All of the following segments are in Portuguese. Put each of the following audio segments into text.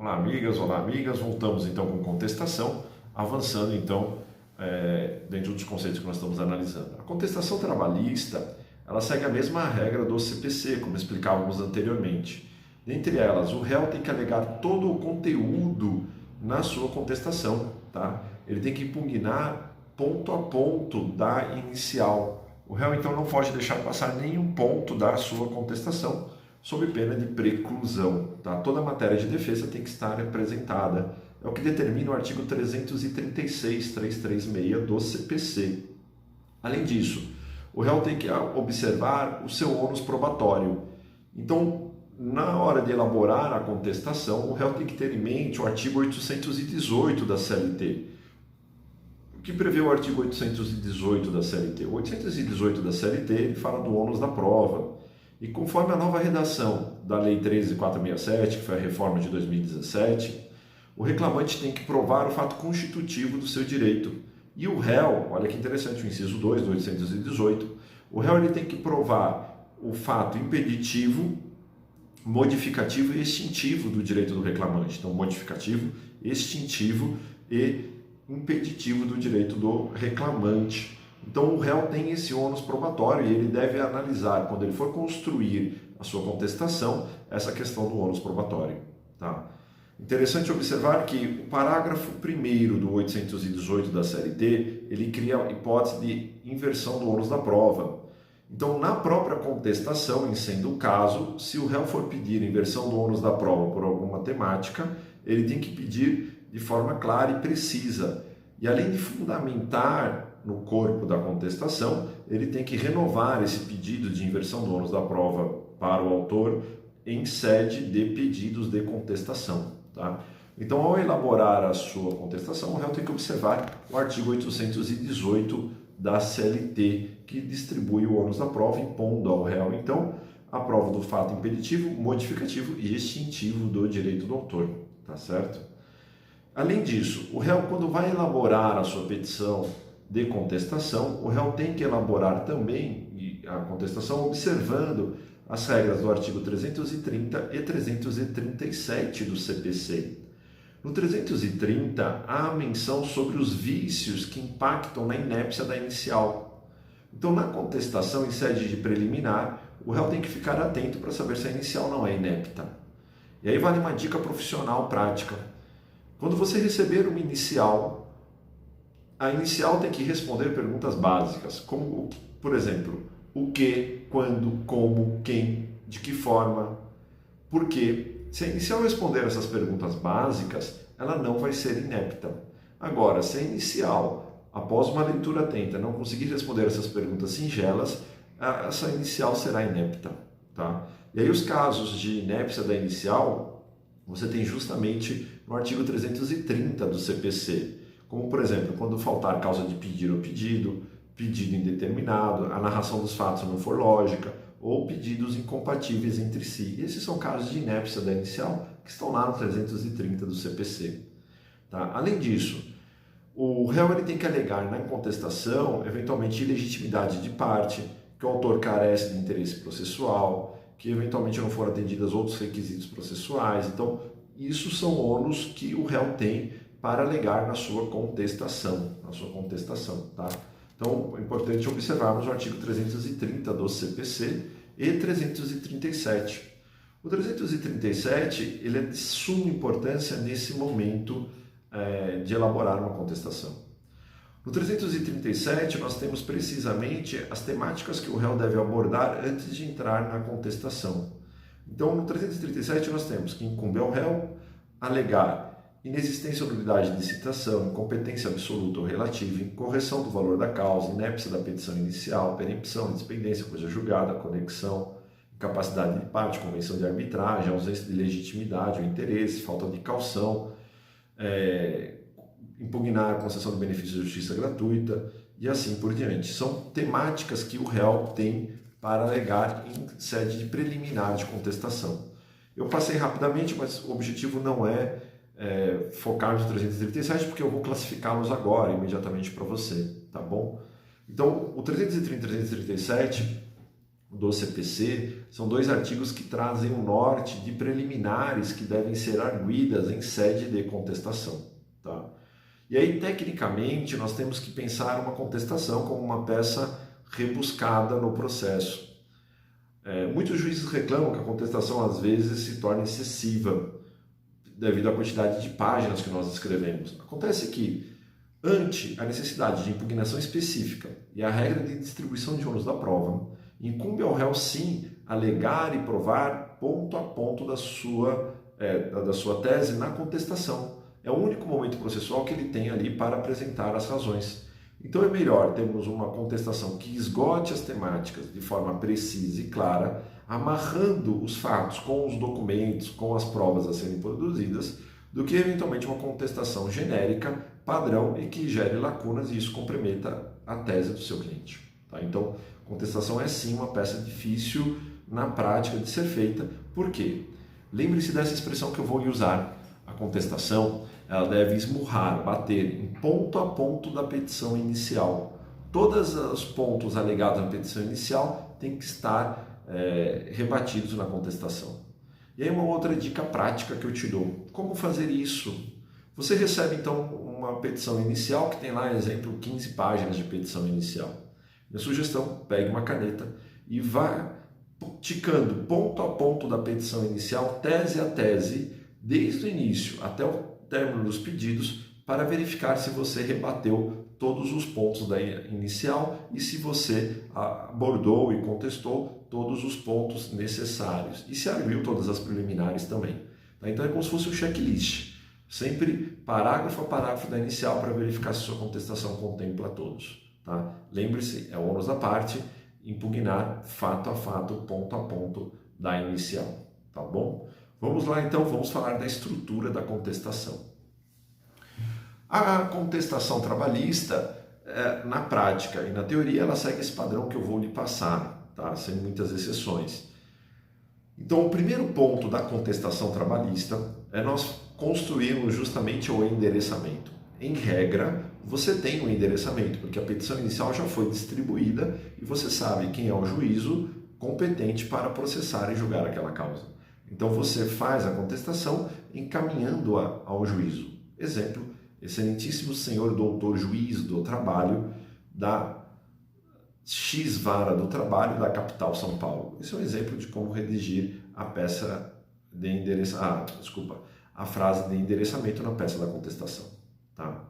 Olá amigas, voltamos então com contestação, avançando então dentro dos conceitos que nós estamos analisando. A contestação trabalhista, ela segue a mesma regra do CPC, como explicávamos anteriormente. Dentre elas, o réu tem que alegar todo o conteúdo na sua contestação, tá? Ele tem que impugnar ponto a ponto da inicial. O réu então não pode deixar passar nenhum ponto da sua contestação, sob pena de preclusão. Tá? Toda a matéria de defesa tem que estar apresentada. É o que determina o artigo 336 do CPC. Além disso, o réu tem que observar o seu ônus probatório. Então, na hora de elaborar a contestação, o réu tem que ter em mente o artigo 818 da CLT. O que prevê o artigo 818 da CLT? O 818 da CLT ele fala do ônus da prova. E conforme a nova redação da Lei 13.467, que foi a reforma de 2017, o reclamante tem que provar o fato constitutivo do seu direito. E o réu, olha que interessante, o inciso 2 do 818, o réu ele tem que provar o fato impeditivo, modificativo e extintivo do direito do reclamante. Então, modificativo, extintivo e impeditivo do direito do reclamante. Então, o réu tem esse ônus probatório e ele deve analisar, quando ele for construir a sua contestação, essa questão do ônus probatório. Tá? Interessante observar que o parágrafo 1º do 818 da CLT, ele cria a hipótese de inversão do ônus da prova. Então, na própria contestação, em sendo o caso, se o réu for pedir inversão do ônus da prova por alguma temática, ele tem que pedir de forma clara e precisa. E além de fundamentar no corpo da contestação, ele tem que renovar esse pedido de inversão do ônus da prova para o autor em sede de pedidos de contestação. Tá? Então, ao elaborar a sua contestação, o réu tem que observar o artigo 818 da CLT, que distribui o ônus da prova, impondo ao réu, então, a prova do fato impeditivo, modificativo e extintivo do direito do autor. Tá certo? Além disso, o réu, quando vai elaborar a sua petição de contestação, o réu tem que elaborar também a contestação observando as regras do artigo 330 e 337 do CPC. No 330, há a menção sobre os vícios que impactam na inépcia da inicial. Então, na contestação em sede de preliminar, o réu tem que ficar atento para saber se a inicial não é inepta. E aí vale uma dica profissional prática. Quando você receber uma inicial, a inicial tem que responder perguntas básicas, como, por exemplo, o que, quando, como, quem, de que forma, por quê. Se a inicial responder essas perguntas básicas, ela não vai ser inepta. Agora, se a inicial, após uma leitura atenta, não conseguir responder essas perguntas singelas, essa inicial será inepta. Tá? E aí os casos de inépcia da inicial, você tem justamente no artigo 330 do CPC. Como, por exemplo, quando faltar causa de pedir ou pedido, pedido indeterminado, a narração dos fatos não for lógica, ou pedidos incompatíveis entre si. E esses são casos de inépcia da inicial que estão lá no 330 do CPC. Tá? Além disso, o réu ele tem que alegar na contestação, eventualmente, ilegitimidade de parte, que o autor carece de interesse processual, que eventualmente não foram atendidos outros requisitos processuais. Então, isso são ônus que o réu tem para alegar na sua contestação. Tá? Então, é importante observarmos o artigo 330 do CPC e 337. O 337 ele é de suma importância nesse momento de elaborar uma contestação. No 337, nós temos precisamente as temáticas que o réu deve abordar antes de entrar na contestação. Então, no 337, nós temos que incumbe ao réu alegar inexistência ou nulidade de citação, incompetência absoluta ou relativa, incorreção do valor da causa, inépcia da petição inicial, perempção, independência, coisa julgada, conexão, incapacidade de parte, convenção de arbitragem, ausência de legitimidade ou interesse, falta de caução, impugnar a concessão de benefício de justiça gratuita e assim por diante. São temáticas que o réu tem para alegar em sede de preliminar de contestação. Eu passei rapidamente, mas o objetivo não é focar nos 337, porque eu vou classificá-los agora, imediatamente para você, tá bom? Então, o 330 e 337, do CPC, são 2 artigos que trazem o norte de preliminares que devem ser arguidas em sede de contestação. Tá? E aí, tecnicamente, nós temos que pensar uma contestação como uma peça rebuscada no processo. Muitos juízes reclamam que a contestação às vezes se torna excessiva devido à quantidade de páginas que nós escrevemos. Acontece que, ante a necessidade de impugnação específica e a regra de distribuição de ônus da prova, incumbe ao réu sim alegar e provar ponto a ponto da sua tese na contestação. É o único momento processual que ele tem ali para apresentar as razões. Então é melhor termos uma contestação que esgote as temáticas de forma precisa e clara, amarrando os fatos com os documentos, com as provas a serem produzidas, do que eventualmente uma contestação genérica, padrão e que gere lacunas e isso comprometa a tese do seu cliente. Tá? Então, contestação é sim uma peça difícil na prática de ser feita. Por quê? Lembre-se dessa expressão que eu vou lhe usar. A contestação ela deve esmurrar, bater em ponto a ponto da petição inicial. Todos os pontos alegados na petição inicial têm que estar rebatidos na contestação. E aí uma outra dica prática que eu te dou. Como fazer isso? Você recebe então uma petição inicial que tem lá, exemplo, 15 páginas de petição inicial. Minha sugestão, pegue uma caneta e vá ticando ponto a ponto da petição inicial, tese a tese, desde o início até o término dos pedidos, para verificar se você rebateu todos os pontos da inicial e se você abordou e contestou todos os pontos necessários e se arguiu todas as preliminares também. Tá? Então é como se fosse um checklist, sempre parágrafo a parágrafo da inicial para verificar se sua contestação contempla todos. Tá? Lembre-se, é o ônus da parte, impugnar fato a fato, ponto a ponto da inicial. Tá bom? Vamos lá então, vamos falar da estrutura da contestação. A contestação trabalhista, na prática e na teoria, ela segue esse padrão que eu vou lhe passar, tá? Sem muitas exceções. Então, o primeiro ponto da contestação trabalhista é nós construirmos justamente o endereçamento. Em regra, você tem um endereçamento, porque a petição inicial já foi distribuída e você sabe quem é o juízo competente para processar e julgar aquela causa. Então, você faz a contestação encaminhando-a ao juízo. Exemplo, excelentíssimo senhor doutor juiz do trabalho da X vara do trabalho da capital São Paulo. Esse é um exemplo de como redigir a peça de endereçamento, a frase de endereçamento na peça da contestação. Tá?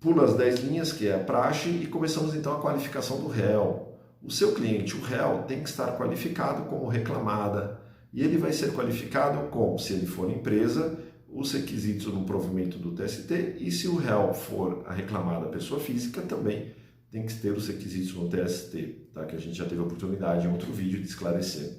Pula as 10 linhas, que é a praxe, e começamos então a qualificação do réu. O seu cliente, o réu, tem que estar qualificado como reclamada, e ele vai ser qualificado como, se ele for empresa, os requisitos no provimento do TST, e se o réu for a reclamada pessoa física, também tem que ter os requisitos no TST, tá? Que a gente já teve a oportunidade em outro vídeo de esclarecer.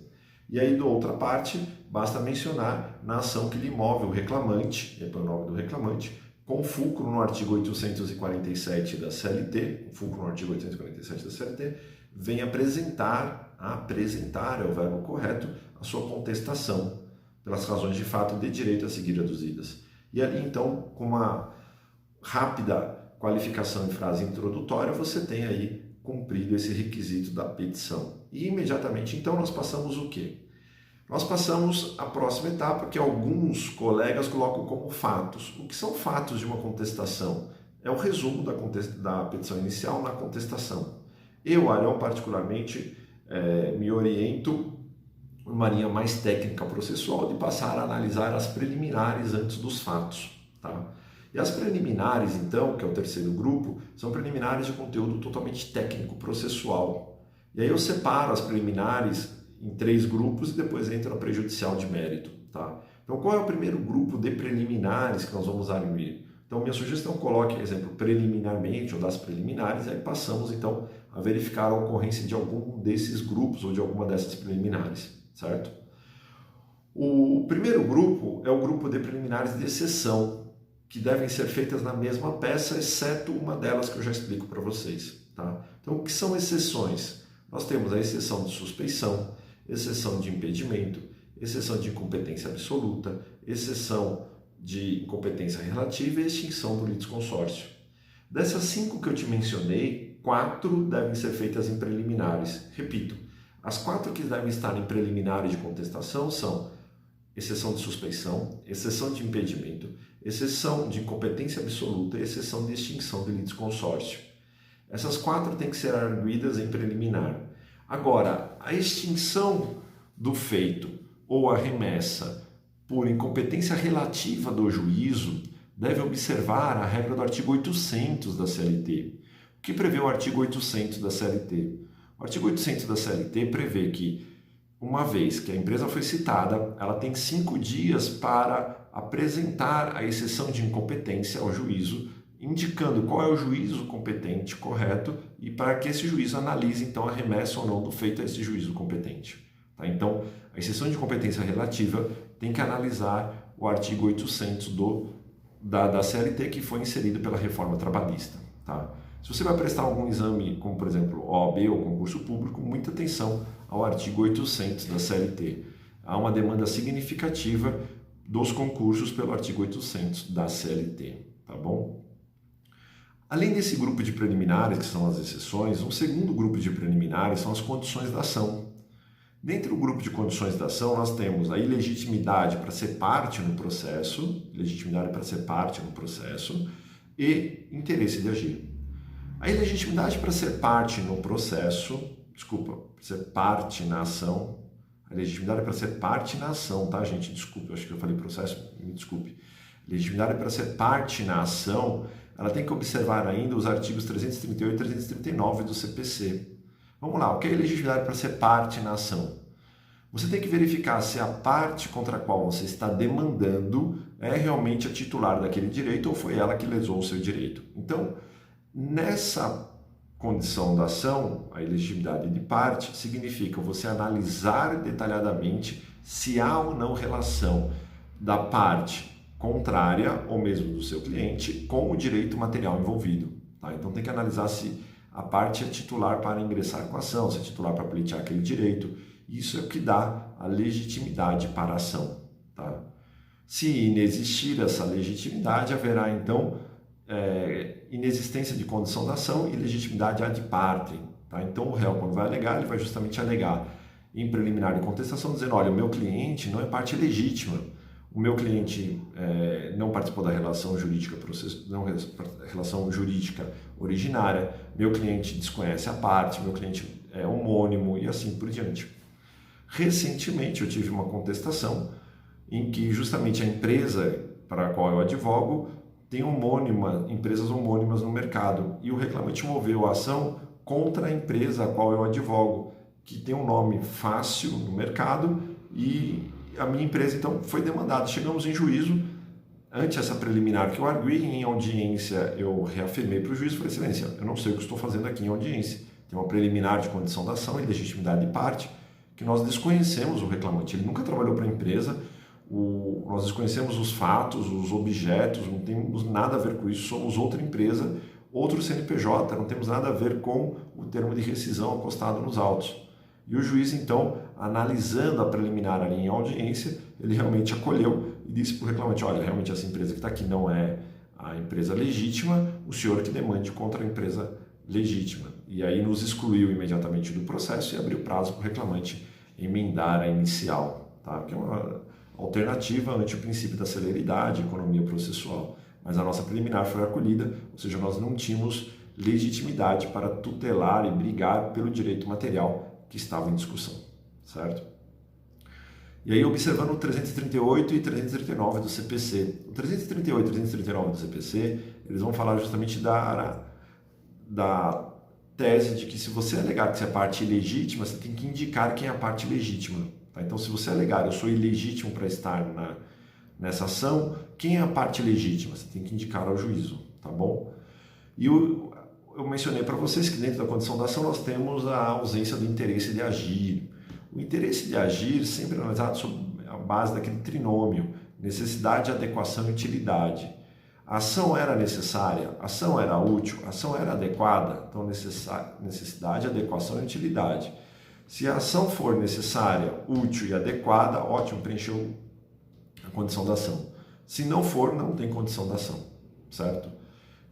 E aí, da outra parte, basta mencionar na ação que lhe move o reclamante, é o nome do reclamante, com fulcro no artigo 847 da CLT, fulcro no artigo 847 da CLT, vem apresentar é o verbo correto, a sua contestação, pelas razões de fato de direito a seguir aduzidas. E ali, então, com uma rápida qualificação em frase introdutória, você tem aí cumprido esse requisito da petição. E imediatamente, então, nós passamos o quê? Nós passamos a próxima etapa, que alguns colegas colocam como fatos. O que são fatos de uma contestação? É o resumo da petição inicial na contestação. Eu, Arão, particularmente, me oriento uma linha mais técnica processual de passar a analisar as preliminares antes dos fatos. Tá? E as preliminares, então, que é o terceiro grupo, são preliminares de conteúdo totalmente técnico processual. E aí eu separo as preliminares em 3 grupos e depois entra a prejudicial de mérito. Tá? Então, qual é o primeiro grupo de preliminares que nós vamos arguir? Então, minha sugestão, coloque, exemplo, preliminarmente ou das preliminares, e aí passamos, então, a verificar a ocorrência de algum desses grupos ou de alguma dessas preliminares. Certo? O primeiro grupo é o grupo de preliminares de exceção, que devem ser feitas na mesma peça, exceto uma delas que eu já explico para vocês. Tá? Então, o que são exceções? Nós temos a exceção de suspeição, exceção de impedimento, exceção de incompetência absoluta, exceção de incompetência relativa e extinção do litisconsórcio. Dessas 5 que eu te mencionei, 4 devem ser feitas em preliminares. Repito, As 4 que devem estar em preliminar de contestação são exceção de suspeição, exceção de impedimento, exceção de incompetência absoluta e exceção de extinção de litisconsórcio. Essas 4 têm que ser arguidas em preliminar. Agora, a extinção do feito ou a remessa por incompetência relativa do juízo deve observar a regra do artigo 800 da CLT. O que prevê o artigo 800 da CLT? O artigo 800 da CLT prevê que, uma vez que a empresa foi citada, ela tem 5 dias para apresentar a exceção de incompetência ao juízo, indicando qual é o juízo competente correto e para que esse juízo analise então a remessa ou não do feito a esse juízo competente. Tá? Então, a exceção de competência relativa tem que analisar o artigo 800 da CLT, que foi inserido pela reforma trabalhista. Tá? Se você vai prestar algum exame, como por exemplo OAB ou concurso público, muita atenção ao artigo 800 da CLT. Há uma demanda significativa dos concursos pelo artigo 800 da CLT. Tá bom? Além desse grupo de preliminares, que são as exceções, um segundo grupo de preliminares são as condições da ação. Dentro do grupo de condições da ação, nós temos a ilegitimidade para ser parte no processo, e interesse de agir. A ilegitimidade para ser parte no processo, ser parte na ação, a legitimidade para ser parte na ação, tá, gente? Desculpe, acho que eu falei processo, me desculpe. Legitimidade para ser parte na ação, ela tem que observar ainda os artigos 338 e 339 do CPC. Vamos lá, o que é legitimidade para ser parte na ação? Você tem que verificar se a parte contra a qual você está demandando é realmente a titular daquele direito ou foi ela que lesou o seu direito. Então, nessa condição da ação, a ilegitimidade de parte significa você analisar detalhadamente se há ou não relação da parte contrária, ou mesmo do seu cliente, com o direito material envolvido. Tá? Então tem que analisar se a parte é titular para ingressar com a ação, se é titular para pleitear aquele direito. Isso é o que dá a legitimidade para a ação. Tá? Se inexistir essa legitimidade, haverá então inexistência de condição da ação e legitimidade ad parte. Tá? Então o réu, quando vai alegar, ele vai justamente alegar em preliminar de contestação, dizendo, olha, o meu cliente não é parte legítima, o meu cliente não participou da relação jurídica, relação jurídica originária, meu cliente desconhece a parte, meu cliente é homônimo e assim por diante. Recentemente eu tive uma contestação em que justamente a empresa para a qual eu advogo tem empresas homônimas no mercado e o reclamante moveu a ação contra a empresa a qual eu advogo, que tem um nome fácil no mercado e a minha empresa então foi demandada. Chegamos em juízo, ante essa preliminar que eu arguí, em audiência eu reafirmei para o juiz, falei, excelência, eu não sei o que estou fazendo aqui em audiência. Tem uma preliminar de condição da ação e legitimidade de parte, que nós desconhecemos o reclamante, ele nunca trabalhou para a empresa, nós desconhecemos os fatos, os objetos, não temos nada a ver com isso, somos outra empresa, outro CNPJ, não temos nada a ver com o termo de rescisão acostado nos autos. E o juiz, então, analisando a preliminar ali em audiência, ele realmente acolheu e disse para o reclamante, olha, realmente essa empresa que está aqui não é a empresa legítima, o senhor que demande contra a empresa legítima. E aí nos excluiu imediatamente do processo e abriu prazo para o reclamante emendar a inicial, tá? Que é uma alternativa ante o princípio da celeridade, economia processual. Mas a nossa preliminar foi acolhida, ou seja, nós não tínhamos legitimidade para tutelar e brigar pelo direito material que estava em discussão, certo? E aí, observando o 338 e 339 do CPC. O 338 e 339 do CPC, eles vão falar justamente da tese de que se você alegar que você é parte ilegítima, você tem que indicar quem é a parte legítima. Tá? Então, se você alegar eu sou ilegítimo para estar nessa ação, quem é a parte legítima? Você tem que indicar ao juízo, tá bom? E eu mencionei para vocês que dentro da condição da ação nós temos a ausência do interesse de agir. O interesse de agir sempre é analisado sob a base daquele trinômio, necessidade, adequação e utilidade. A ação era necessária, a ação era útil, a ação era adequada, então necessidade, adequação e utilidade. Se a ação for necessária, útil e adequada, ótimo, preencheu a condição da ação. Se não for, não tem condição da ação, certo?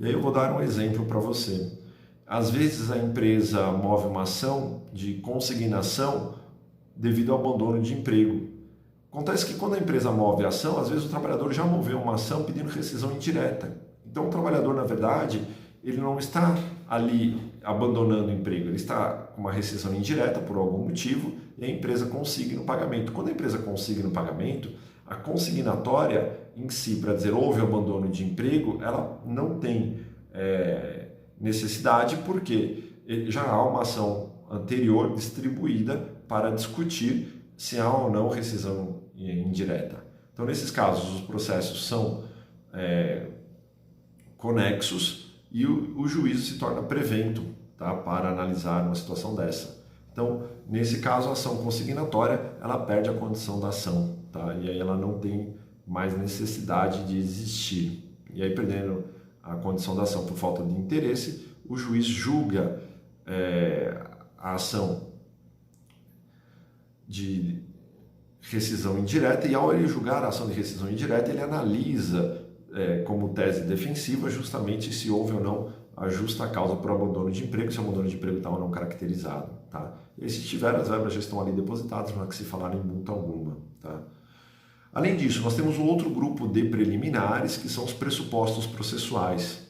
E aí eu vou dar um exemplo para você. às vezes a empresa move uma ação de consignação devido ao abandono de emprego. Acontece que quando a empresa move a ação, às vezes o trabalhador já moveu uma ação pedindo rescisão indireta. Então o trabalhador, na verdade, ele não está ali abandonando o emprego, ele está com uma rescisão indireta por algum motivo e a empresa consigna o pagamento. Quando a empresa consigna o pagamento, a consignatória em si, para dizer houve abandono de emprego, ela não tem necessidade porque já há uma ação anterior distribuída para discutir se há ou não rescisão indireta. Então, nesses casos, os processos são conexos e o juízo se torna prevento, tá, para analisar uma situação dessa. Então, nesse caso, a ação consignatória, ela perde a condição da ação, tá? E aí ela não tem mais necessidade de existir. E aí, perdendo a condição da ação por falta de interesse, o juiz julga a ação de rescisão indireta e, ao ele julgar a ação de rescisão indireta, ele analisa como tese defensiva justamente se houve ou não a justa causa por abandono de emprego, se o abandono de emprego está ou não caracterizado. Tá? E se tiver, as verbas já estão ali depositadas, não há que se falar em multa alguma. Tá? Além disso, nós temos um outro grupo de preliminares, que são os pressupostos processuais.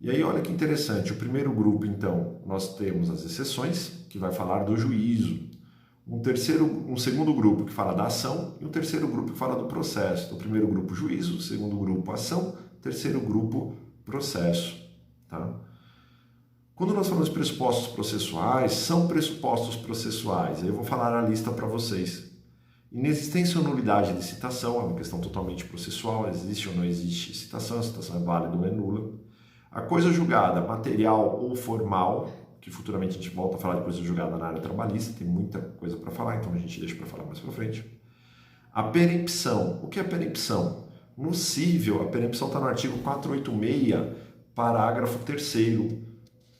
E aí, olha que interessante, o primeiro grupo, então, nós temos as exceções, que vai falar do juízo. Um segundo grupo que fala da ação e um terceiro grupo que fala do processo. Então, o primeiro grupo, juízo, o segundo grupo, ação, o terceiro grupo, processo. Tá? Quando nós falamos de pressupostos processuais, são pressupostos processuais. Aí eu vou falar a lista para vocês. Inexistência ou nulidade de citação, é uma questão totalmente processual, existe ou não existe citação, a citação é válida ou é nula. A coisa julgada, material ou formal, que futuramente a gente volta a falar de coisa julgada na área trabalhista, tem muita coisa para falar, então a gente deixa para falar mais para frente. A perempção, o que é perempção? No cível, a perempção está no artigo 486, parágrafo 3º,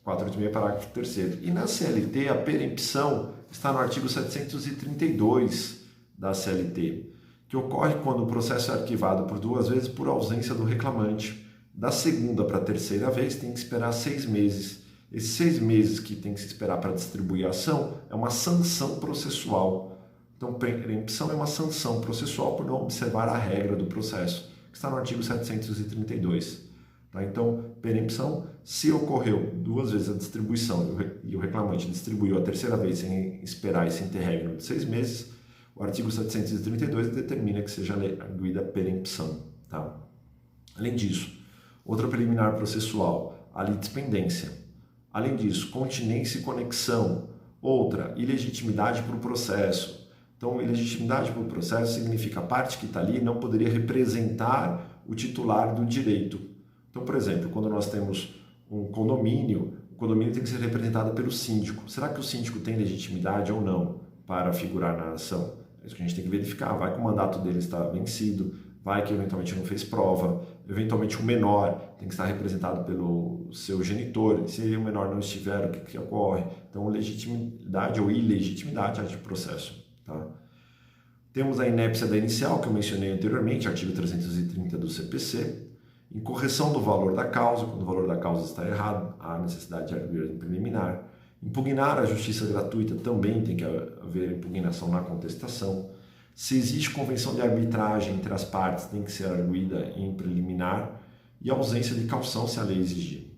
486, parágrafo 3º. E na CLT, a perempção está no artigo 732 da CLT, que ocorre quando o processo é arquivado por 2 vezes por ausência do reclamante. Da segunda para a terceira vez, tem que esperar 6 meses. Esses 6 meses que tem que se esperar para distribuir a ação é uma sanção processual. Então, perempção é uma sanção processual por não observar a regra do processo, que está no artigo 732. Tá? Então, perempção, se ocorreu 2 vezes a distribuição e o reclamante distribuiu a terceira vez sem esperar e sem ter regra de 6 meses, o artigo 732 determina que seja arguida a perempção. Tá? Além disso, outra preliminar processual, a litispendência. Além disso, continência e conexão. Outra, ilegitimidade para o processo. Então, ilegitimidade para o processo significa a parte que está ali não poderia representar o titular do direito. Então, por exemplo, quando nós temos um condomínio, o condomínio tem que ser representado pelo síndico. Será que o síndico tem legitimidade ou não para figurar na ação? É isso que a gente tem que verificar. Vai que o mandato dele está vencido, vai que eventualmente não fez prova, eventualmente o menor tem que estar representado pelo seu genitor, se o menor não estiver, o que ocorre? Então, legitimidade ou ilegitimidade de processo. Tá? Temos a inépcia da inicial, que eu mencionei anteriormente, artigo 330 do CPC, incorreção do valor da causa, quando o valor da causa está errado, há necessidade de arguir preliminar. Impugnar a justiça gratuita, também tem que haver impugnação na contestação. Se existe convenção de arbitragem entre as partes, tem que ser arguida em preliminar. E ausência de caução, se a lei exigir.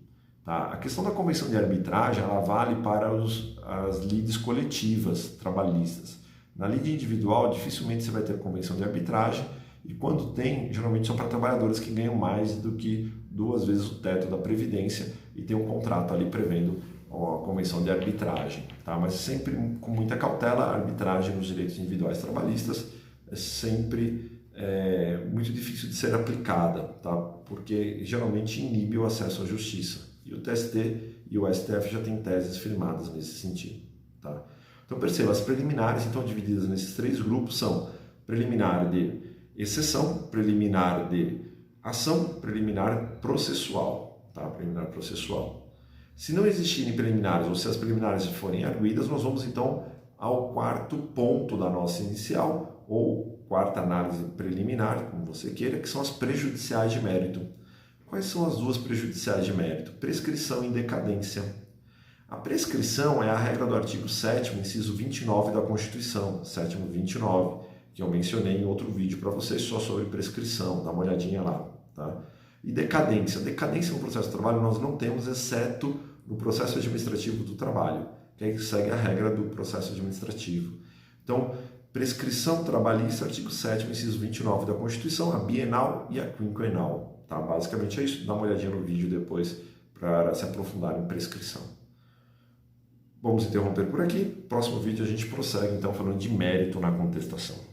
Tá? A questão da convenção de arbitragem, ela vale para as lides coletivas trabalhistas. Na lide individual, dificilmente você vai ter convenção de arbitragem, e quando tem, geralmente são para trabalhadores que ganham mais do que 2 vezes o teto da Previdência e tem um contrato ali prevendo a convenção de arbitragem. Tá? Mas sempre com muita cautela, a arbitragem nos direitos individuais trabalhistas é sempre muito difícil de ser aplicada, tá? Porque geralmente inibe o acesso à justiça. E o TST e o STF já têm teses firmadas nesse sentido. Tá? Então perceba, as preliminares estão divididas nesses 3 grupos, são preliminar de exceção, preliminar de ação, preliminar processual. Tá? Preliminar processual. Se não existirem preliminares ou se as preliminares forem arguidas, nós vamos então ao 4º ponto da nossa inicial, ou 4ª análise preliminar, como você queira, que são as prejudiciais de mérito. Quais são as duas prejudiciais de mérito? Prescrição e decadência. A prescrição é a regra do artigo 7º, inciso 29 da Constituição, 7º 29, que eu mencionei em outro vídeo para vocês só sobre prescrição, dá uma olhadinha lá. Tá? E decadência. Decadência no processo de trabalho nós não temos, exceto no processo administrativo do trabalho, que aí segue a regra do processo administrativo. Então, prescrição trabalhista, artigo 7º, inciso 29 da Constituição, a bienal e a quinquenal. Tá? Basicamente é isso, dá uma olhadinha no vídeo depois para se aprofundar em prescrição. Vamos interromper por aqui. Próximo vídeo a gente prossegue então falando de mérito na contestação.